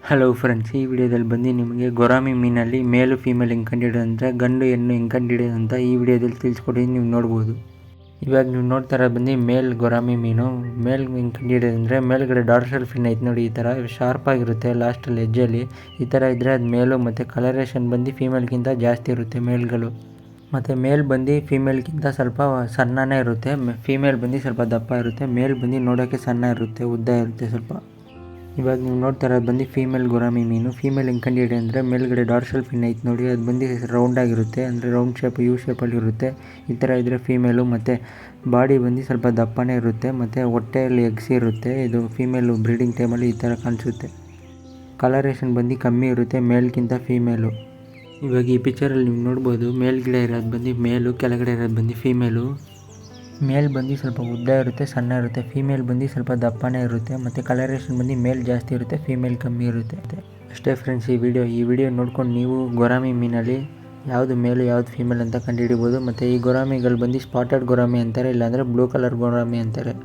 Hello friends, ಈ ವಿಡಿಯೋದಲ್ಲಿ ಬಂದು ನಿಮಗೆ ಗೊರಾಮಿ ಮೀನಲ್ಲಿ ಮೇಲು ಫೀಮೇಲ್ ಹೆಂಗೆ ಕಂಡುಹಿಡಿಯೋದು ಅಂದರೆ ಗಂಡು ಹೆಣ್ಣು ಹೆಂಗೆ ಕಂಡುಹಿಡಿಯೋದು ಅಂತ ಈ ವಿಡಿಯೋದಲ್ಲಿ ತಿಳಿಸ್ಕೊಡಿ. ನೀವು ನೋಡ್ಬೋದು. ಇವಾಗ ನೀವು ನೋಡ್ತಾ ಇರೋದು ಬಂದು ಮೇಲ್ ಗೊರಾಮಿ ಮೀನು. ಮೇಲ್ ಹೆಂಗೆ ಕಂಡುಹಿಡಿಯೋದು ಅಂದರೆ ಮೇಲ್ಗಡೆ ಡಾರ್ಸಲ್ ಫಿನ್ ಐತೆ ನೋಡಿ, ಈ ಥರ ಶಾರ್ಪ್ ಆಗಿರುತ್ತೆ ಲಾಸ್ಟಲ್ಲಿ ಎಜ್ಜಲ್ಲಿ. ಈ ಥರ ಇದ್ದರೆ ಅದು ಮೇಲು, ಮತ್ತು ಕಲರೇಷನ್ ಬಂದು ಫೀಮೇಲ್ಗಿಂತ ಜಾಸ್ತಿ ಇರುತ್ತೆ ಮೇಲ್ಗಳು. ಮತ್ತು ಮೇಲ್ ಬಂದು ಫೀಮೇಲ್ಗಿಂತ ಸ್ವಲ್ಪ ಸಣ್ಣನೇ ಇರುತ್ತೆ, ಫೀಮೇಲ್ ಬಂದು ಸ್ವಲ್ಪ ದಪ್ಪ ಇರುತ್ತೆ. ಮೇಲ್ ಬಂದು ನೋಡೋಕ್ಕೆ ಸಣ್ಣ ಇರುತ್ತೆ, ಉದ್ದ ಇರುತ್ತೆ ಸ್ವಲ್ಪ. ಇವಾಗ ನೀವು ನೋಡ್ತಾ ಇರೋದು ಬಂದು ಫೀಮೇಲ್ ಗೊರಾಮಿ ಮೀನು. ಫೀಮೇಲ್ ಹೆಂಗೆ ಕಂಡುಹಿಡಿಯೋದು ಅಂದರೆ ಮೇಲ್ಗಡೆ ಡಾರ್ಸಲ್ ಫಿನ್ ಐತೆ ನೋಡಿ, ಅದು ಬಂದು ರೌಂಡಾಗಿರುತ್ತೆ, ಅಂದರೆ ರೌಂಡ್ ಶೇಪ್ ಯು ಶೇಪಲ್ಲಿ ಇರುತ್ತೆ. ಈ ಥರ ಇದ್ದರೆ ಫೀಮೇಲು. ಮತ್ತು ಬಾಡಿ ಬಂದು ಸ್ವಲ್ಪ ದಪ್ಪನೇ ಇರುತ್ತೆ, ಮತ್ತು ಹೊಟ್ಟೆಯಲ್ಲಿ ಎಗ್ಸ್ ಇರುತ್ತೆ. ಇದು ಫೀಮೇಲು ಬ್ರೀಡಿಂಗ್ ಟೈಮಲ್ಲಿ ಈ ಥರ ಕಾಣಿಸುತ್ತೆ. ಕಲರೇಷನ್ ಬಂದು ಕಮ್ಮಿ ಇರುತ್ತೆ ಮೇಲ್ಗಿಂತ ಫೀಮೇಲು. ಇವಾಗ ಈ ಪಿಕ್ಚರಲ್ಲಿ ನೀವು ನೋಡ್ಬೋದು, ಮೇಲ್ಗಡೆ ಇರೋದು ಬಂದು ಮೇಲು, ಕೆಳಗಡೆ ಇರೋದು ಬಂದು ಫೀಮೇಲು. ಮೇಲ್ ಬಂದು ಸ್ವಲ್ಪ ಉದ್ದ ಇರುತ್ತೆ, ಸಣ್ಣ ಇರುತ್ತೆ. ಫೀಮೇಲ್ ಬಂದು ಸ್ವಲ್ಪ ದಪ್ಪನೇ ಇರುತ್ತೆ, ಮತ್ತು ಕಲರೇಷನ್ ಬಂದು ಮೇಲ್ ಜಾಸ್ತಿ ಇರುತ್ತೆ, ಫೀಮೇಲ್ ಕಮ್ಮಿ ಇರುತ್ತೆ. ಅಷ್ಟೇ ಫ್ರೆಂಡ್ಸ್ ಈ ವಿಡಿಯೋ ನೋಡ್ಕೊಂಡು ನೀವು ಗೊರಾಮಿ ಮೀನಲ್ಲಿ ಯಾವುದು ಮೇಲು ಯಾವುದು ಫೀಮೇಲ್ ಅಂತ ಕಂಡುಹಿಡಿಬೋದು. ಮತ್ತು ಈ ಗೊರಾಮಿಗಳು ಬಂದು ಸ್ಪಾಟೆಡ್ ಗೊರಾಮಿ ಅಂತಾರೆ, ಇಲ್ಲಾಂದರೆ ಬ್ಲೂ ಕಲರ್ ಗೊರಾಮಿ ಅಂತಾರೆ.